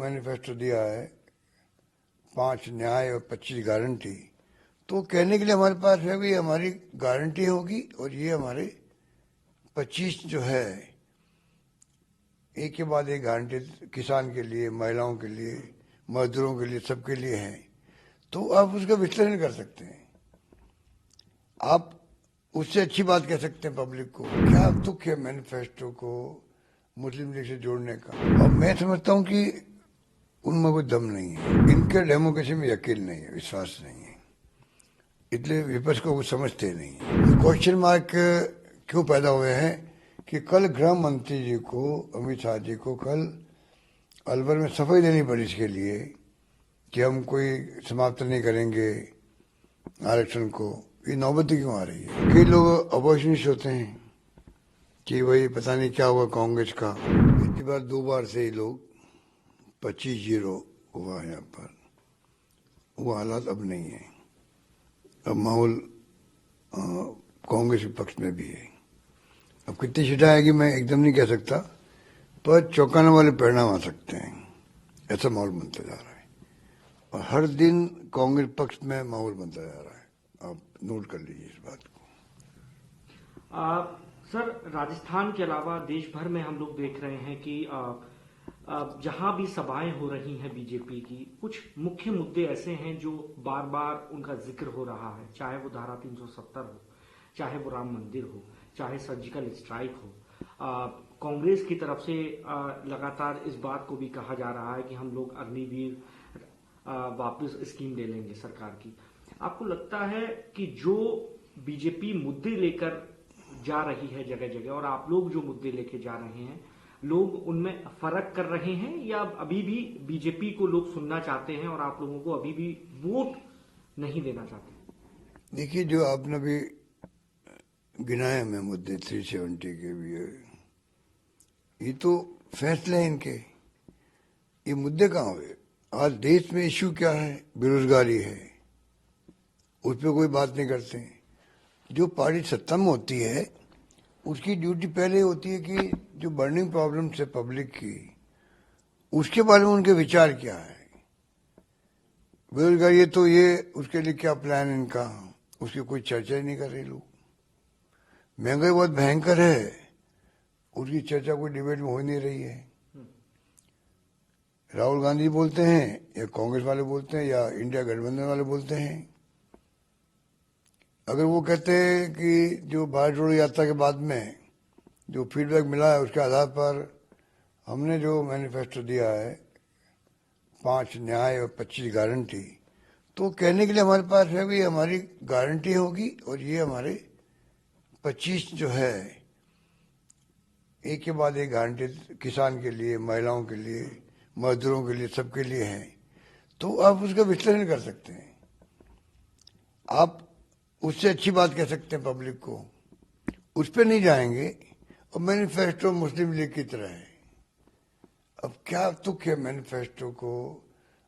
Manifesto दिया है 5 न्याय और 25 गारंटी, तो कहने के लिए हमारे पास है भी हमारी गारंटी होगी और ये हमारे 25 जो है एक के बाद एक गारंटी किसान के लिए, महिलाओं के लिए, मजदूरों के लिए, सबके लिए है। तो आप उसका विश्लेषण कर सकते हैं, आप उससे अच्छी बात कह सकते हैं पब्लिक को। क्या दुख है मैनिफेस्टो को मुस्लिम लीग से जोड़ने का। और मैं समझता हूं कि उनमें कोई दम नहीं है, इनके डेमोक्रेसी में यकीन नहीं है, विश्वास नहीं है, इसलिए विपक्ष को कुछ समझते नहीं है। क्वेश्चन मार्क क्यों पैदा हुए हैं कि कल गृह मंत्री जी को, अमित शाह जी को कल अलवर में सफाई देनी पड़ी इसके लिए कि हम कोई समाप्त नहीं करेंगे आरक्षण को। ये नौबती क्यों आ रही है? कई लोग अपोजिशनिस्ट होते हैं कि भाई पता नहीं क्या हुआ कांग्रेस का, इतनी बार 2 बार से ही लोग 25-0 हुआ यहाँ पर। वो हालात अब नहीं है, अब माहौल कांग्रेस के पक्ष में भी है। अब कितनी सीटें आएगी मैं एकदम नहीं कह सकता, पर चौंकाने वाले परिणाम आ सकते हैं, ऐसा माहौल बनता जा रहा है। और हर दिन कांग्रेस पक्ष में माहौल बनता जा रहा है, आप नोट कर लीजिए इस बात को। सर, राजस्थान के अलावा देश भर में हम लोग देख रहे हैं कि जहां भी सभाएं हो रही हैं बीजेपी की, कुछ मुख्य मुद्दे ऐसे हैं जो बार बार उनका जिक्र हो रहा है, चाहे वो धारा 370 हो, चाहे वो राम मंदिर हो, चाहे सर्जिकल स्ट्राइक हो। कांग्रेस की तरफ से लगातार इस बात को भी कहा जा रहा है कि हम लोग अग्निवीर वापस स्कीम ले लेंगे सरकार की। आपको लगता है कि जो बीजेपी मुद्दे लेकर जा रही है जगह जगह, और आप लोग जो मुद्दे लेके जा रहे हैं, लोग उनमें फर्क कर रहे हैं, या अभी भी बीजेपी को लोग सुनना चाहते हैं और आप लोगों को अभी भी वोट नहीं देना चाहते? देखिए, जो आपने भी गिनाए में मुद्दे 370 के भी है, ये तो फैसले हैं इनके। ये मुद्दे कहाँ हुए? आज देश में इश्यू क्या है? बेरोजगारी है, उस पर कोई बात नहीं करते। जो पार्टी सत्ता में होती है उसकी ड्यूटी पहले होती है कि जो बर्निंग प्रॉब्लम्स है पब्लिक की, उसके बारे में उनके विचार क्या है। बेरोजगारी है तो ये उसके लिए क्या प्लान इनका, उसकी कोई चर्चा ही नहीं कर रहे लोग। महंगाई बहुत भयंकर है, उसकी चर्चा कोई डिबेट में हो नहीं रही है। राहुल गांधी बोलते हैं या कांग्रेस वाले बोलते हैं या इंडिया गठबंधन वाले बोलते हैं, अगर वो कहते हैं कि जो भारत जोड़ो यात्रा के बाद में जो फीडबैक मिला है उसके आधार पर हमने जो मैनिफेस्टो दिया है 5 न्याय और 25 गारंटी, तो कहने के लिए हमारे पास है भी हमारी गारंटी होगी और ये हमारे 25 जो है एक के बाद एक गारंटी किसान के लिए, महिलाओं के लिए, मजदूरों के लिए, सबके लिए है। तो आप उसका विश्लेषण कर सकते हैं, आप उससे अच्छी बात कह सकते हैं पब्लिक को। उस पर नहीं जाएंगे और मैनिफेस्टो मुस्लिम लीग की तरह है। अब क्या तुक है मैनिफेस्टो को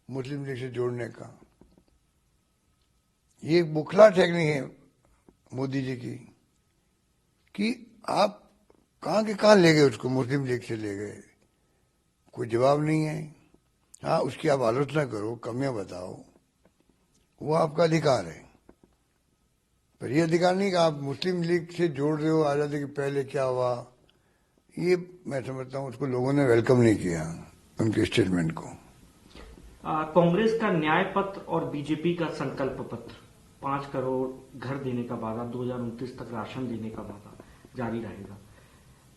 मुस्लिम लीग से जोड़ने का? ये एक बुखला टेक्निक है मोदी जी की कि आप कहां के कहां ले गए उसको, मुस्लिम लीग से ले गए, कोई जवाब नहीं है। हाँ, उसकी आप आलोचना करो, कमियां बताओ, वो आपका अधिकार है, पर ये अधिकार नहीं कि आप मुस्लिम लीग से जोड़ रहे हो। आजादी के पहले क्या हुआ, ये मैं समझता हूं उसको लोगों ने वेलकम नहीं किया, उनके स्टेटमेंट को। कांग्रेस का न्याय पत्र और बीजेपी का संकल्प पत्र, 5 करोड़ घर देने का वादा, 2029 तक राशन देने का वादा जारी रहेगा,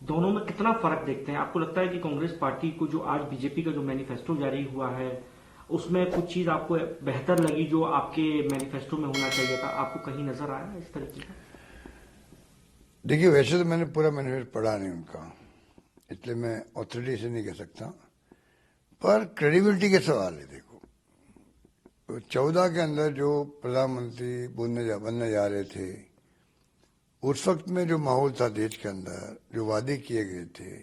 दोनों में कितना फर्क देखते हैं? आपको लगता है कि कांग्रेस पार्टी को जो आज बीजेपी का जो मैनिफेस्टो जारी हुआ है उसमें कुछ चीज आपको बेहतर लगी जो आपके मैनिफेस्टो में होना चाहिए था? आपको कहीं नजर आया इस तरीके का? देखिए, वैसे तो मैंने पूरा मैनिफेस्टो पढ़ा नहीं उनका, इसलिए मैं ऑथोरिटी से नहीं कह सकता, पर क्रेडिबिलिटी के सवाल है। देखो, तो 14 के अंदर जो प्रधानमंत्री बनने जा रहे थे, उस वक्त में जो माहौल था देश के अंदर, जो वादे किए गए थे,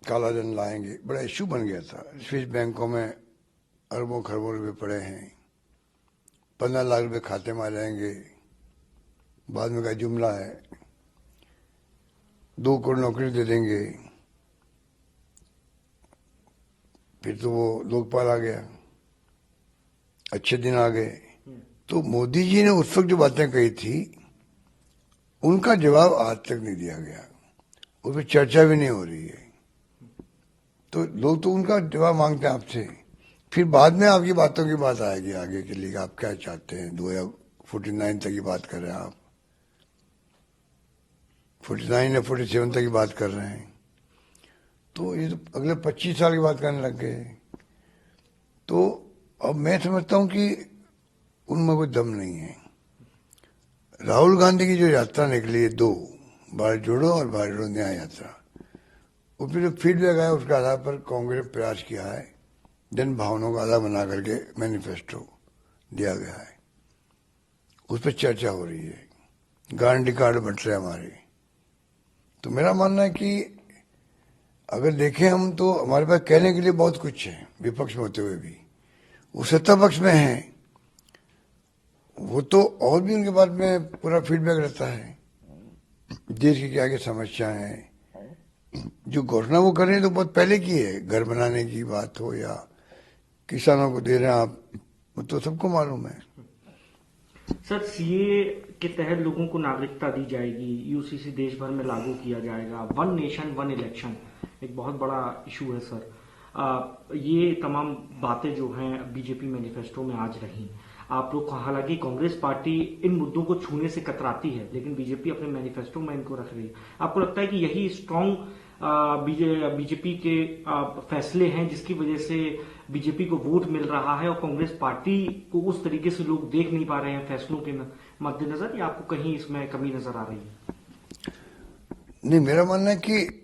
काला धन लाएंगे, बड़ा इश्यू बन गया था। स्विस बैंकों में अरबों खरबों रुपए पड़े हैं, 15 लाख रुपए खाते में आ जाएंगे, बाद में का जुमला है, 2 करोड़ नौकरी दे देंगे, फिर तो वो लोकपाल आ गया, अच्छे दिन आ गए। तो मोदी जी ने उस वक्त जो बातें कही थी उनका जवाब आज तक नहीं दिया गया, उस पर चर्चा भी नहीं हो रही है। तो लोग तो उनका जवाब मांगते हैं आपसे, फिर बाद में आपकी बातों की बात आएगी आगे के लिए, आप क्या चाहते हैं। 2049 तक की बात कर रहे हैं आप, 49 या 47 तक की बात कर रहे हैं, तो ये तो अगले 25 साल की बात करने लग गए। तो अब मैं समझता हूं कि उनमें कोई दम नहीं है। राहुल गांधी की जो यात्रा निकली है, 2 भारत जोड़ो और भारत जोड़ो न्याय यात्रा, वो फिर फीडबैक आया, उसके आधार पर कांग्रेस ने प्रयास किया है, जन भावनाओं का आधार बना करके मैनिफेस्टो दिया गया है, उस पर चर्चा हो रही है, गारंटी कार्ड बंट रहे हमारे। तो मेरा मानना है कि अगर देखें हम तो हमारे पास कहने के लिए बहुत कुछ है, विपक्ष में होते हुए भी। वो सत्ता पक्ष में है, वो तो और भी उनके बारे में पूरा फीडबैक रहता है, देश की क्या क्या समस्याएं हैं। जो घोषणा वो कर रहे हैं तो बहुत पहले की है, घर बनाने की बात हो या किसानों को दे रहे हैं आप, वो तो सबको मालूम है। सर, सीए के तहत लोगों को नागरिकता दी जाएगी, यूसीसी देश भर में लागू किया जाएगा, वन नेशन वन इलेक्शन एक बहुत बड़ा इशू है सर। ये तमाम बातें जो हैं बीजेपी मैनिफेस्टो में आज रही। आप लोग, हालांकि कांग्रेस पार्टी इन मुद्दों को छूने से कतराती है, लेकिन बीजेपी अपने मैनिफेस्टो में इनको रख रही है। आपको लगता है कि यही स्ट्रांग बीजेपी के फैसले हैं जिसकी वजह से बीजेपी को वोट मिल रहा है और कांग्रेस पार्टी को उस तरीके से लोग देख नहीं पा रहे हैं फैसलों के मद्देनजर, या आपको कहीं इसमें कमी नजर आ रही है? नहीं, मेरा मानना है कि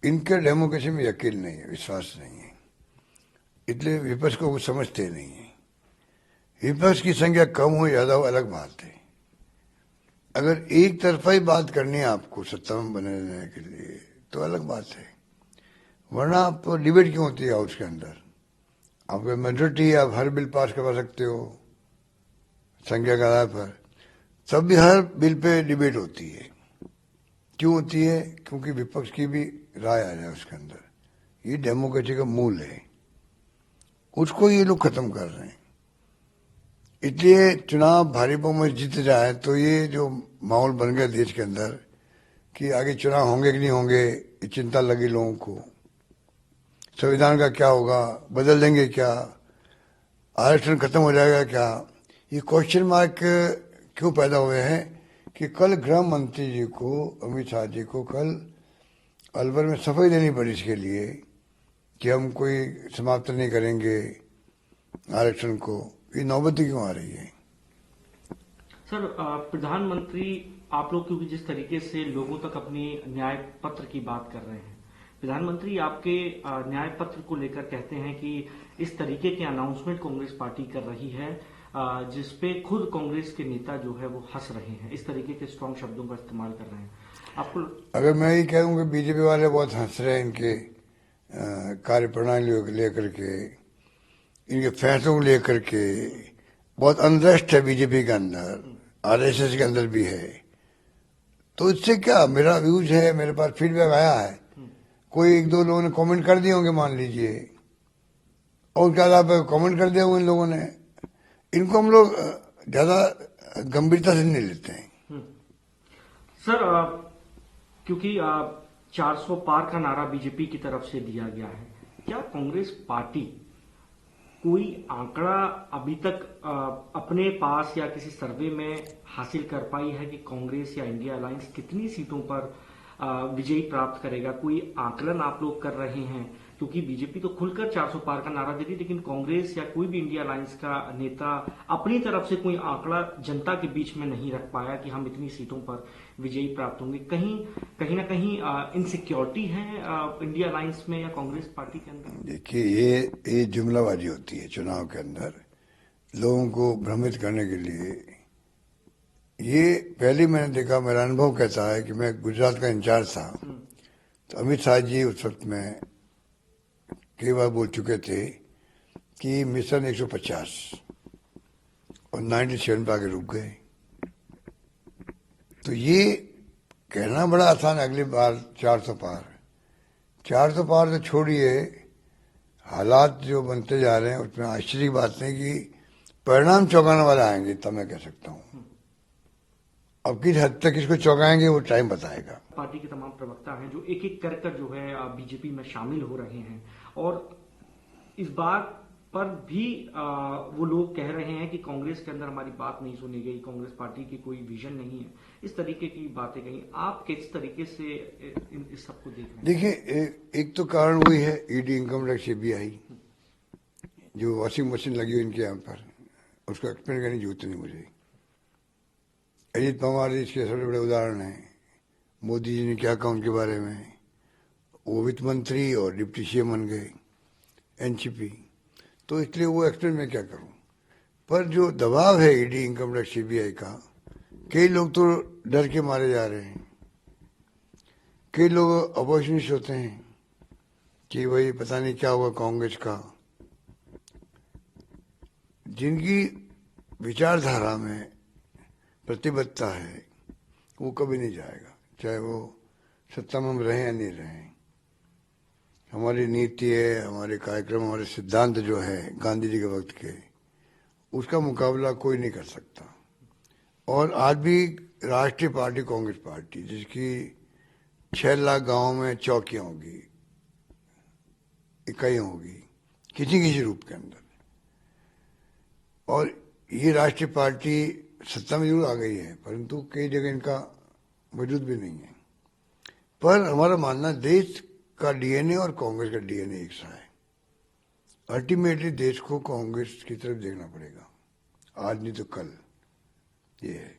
इनके डेमोक्रेसी में यकीन नहीं है, विश्वास नहीं है, इसलिए विपक्ष को वो समझते नहीं है। विपक्ष की संख्या कम हो ज्यादा हो अलग बात है, अगर एक तरफा ही बात करनी है आपको सत्ता में बने रहने के लिए तो अलग बात है, वरना आप डिबेट क्यों होती है हाउस के अंदर। आपको मेजोरिटी, आप हर बिल पास करवा सकते हो संख्या के आधार पर, तब भी हर बिल पे डिबेट होती है। क्यों होती है? क्योंकि विपक्ष की भी राय आ जाए उसके अंदर। ये डेमोक्रेसी का मूल है, उसको ये लोग खत्म कर रहे हैं। इसलिए चुनाव भारी बहुमत जीत जाए तो ये जो माहौल बन गया देश के अंदर कि आगे चुनाव होंगे कि नहीं होंगे, ये चिंता लगी लोगों को। संविधान का क्या होगा, बदल देंगे क्या, आरक्षण खत्म हो जाएगा क्या, ये क्वेश्चन मार्क क्यों पैदा हुए हैं कि कल गृह मंत्री जी को, अमित शाह जी को कल अलवर में सफाई देनी पड़ी इसके लिए कि हम कोई समाप्त नहीं करेंगे आरक्षण को। ये नौबत क्यों आ रही है? सर, प्रधानमंत्री, आप लोग क्योंकि जिस तरीके से लोगों तक अपनी न्याय पत्र की बात कर रहे हैं, प्रधानमंत्री आपके न्याय पत्र को लेकर कहते हैं कि इस तरीके के अनाउंसमेंट कांग्रेस पार्टी कर रही है जिसपे खुद कांग्रेस के नेता जो है वो हंस रहे हैं, इस तरीके के स्ट्रॉन्ग शब्दों का इस्तेमाल कर रहे हैं। आपको अगर मैं ये कहूँ कि बीजेपी वाले बहुत हंस रहे हैं इनके कार्यप्रणालियों को लेकर के, इनके फैसलों को लेकर के, बहुत अनरेस्ट है बीजेपी के अंदर, आरएसएस के अंदर भी है, तो इससे क्या, मेरा व्यूज है, मेरे पास फीडबैक आया है, कोई एक दो लोगों ने कमेंट कर दिए होंगे मान लीजिए, और उसके आधार पर कमेंट कर दिया होगा इन लोगों ने। इनको हम लोग ज्यादा गंभीरता से नहीं लेते हैं। सर, क्योंकि 400 पार का नारा बीजेपी की तरफ से दिया गया है, क्या कांग्रेस पार्टी कोई आंकड़ा अभी तक अपने पास या किसी सर्वे में हासिल कर पाई है कि कांग्रेस या इंडिया अलायंस कितनी सीटों पर विजयी प्राप्त करेगा? कोई आकलन आप लोग कर रहे हैं? क्योंकि बीजेपी तो खुलकर 400 पार का नारा दे रही, लेकिन कांग्रेस या कोई भी इंडिया अलायंस का नेता अपनी तरफ से कोई आंकड़ा जनता के बीच में नहीं रख पाया कि हम इतनी सीटों पर विजयी प्राप्त होंगे। कहीं ना कहीं इनसिक्योरिटी है इंडिया अलायंस में या कांग्रेस पार्टी के अंदर? देखिए, ये जुमलाबाजी होती है चुनाव के अंदर लोगों को भ्रमित करने के लिए। ये पहले मैंने देखा, मेरा अनुभव कहता है कि मैं गुजरात का इंचार्ज था, तो अमित शाह जी उस वक्त में कई बार बोल चुके थे कि मिशन 150 और 97 पे आके रुक गए। तो ये कहना बड़ा आसान, अगली बार 400 पार। 400 पार तो छोड़िए, हालात जो बनते जा रहे हैं उसमें आश्चर्य की बात नहीं कि परिणाम चौंकाने वाले आएंगे, तब मैं कह सकता हूँ। अब किस हद तक इसको चौंकाएंगे वो टाइम बताएगा। पार्टी के तमाम प्रवक्ता हैं जो एक एक कर जो है बीजेपी में शामिल हो रहे हैं और इस बात पर भी वो लोग कह रहे हैं कि कांग्रेस के अंदर हमारी बात नहीं सुनी गई, कांग्रेस पार्टी की कोई विजन नहीं है, इस तरीके की बातें कही। आप किस तरीके से इस सबको देख रहे हैं? देखिए, एक तो कारण वही है ईडी, इनकम टैक्स, सीबीआई, जो वॉशिंग मशीन लगी हुई इनके यहाँ पर, उसको एक्सप्लेन करने की जरूरत नहीं मुझे। अजीत पवार जी इसके सबसे बड़े उदाहरण हैं। मोदी जी ने क्या कहा उनके बारे में, वो वित्त मंत्री और डिप्टी सीएम बन गए, एनसीपी, तो इसलिए वो एक्सप्लेन मैं क्या करूं। पर जो दबाव है ईडी, इनकम टैक्स, सीबीआई का, कई लोग तो डर के मारे जा रहे हैं। कई लोग अपोजिशनिस्ट होते हैं कि भाई पता नहीं क्या हुआ कांग्रेस का। जिनकी विचारधारा में प्रतिबद्धता है वो कभी नहीं जाएगा, चाहे वो सत्ता में रहे या नहीं रहे। हमारी नीति है, हमारे कार्यक्रम, हमारे सिद्धांत जो है गांधी जी के वक्त के, उसका मुकाबला कोई नहीं कर सकता। और आज भी राष्ट्रीय पार्टी कांग्रेस पार्टी, जिसकी 6 लाख गांवों में चौकियां होगी, इकाइयां होगी किसी किसी रूप के अंदर, और ये राष्ट्रीय पार्टी सत्ता में जरूर आ गई है परंतु कई जगह इनका वजूद भी नहीं है। पर हमारा मानना देश का डीएनए और कांग्रेस का डीएनए एक सा है। अल्टीमेटली देश को कांग्रेस की तरफ देखना पड़ेगा, आज नहीं तो कल, ये है।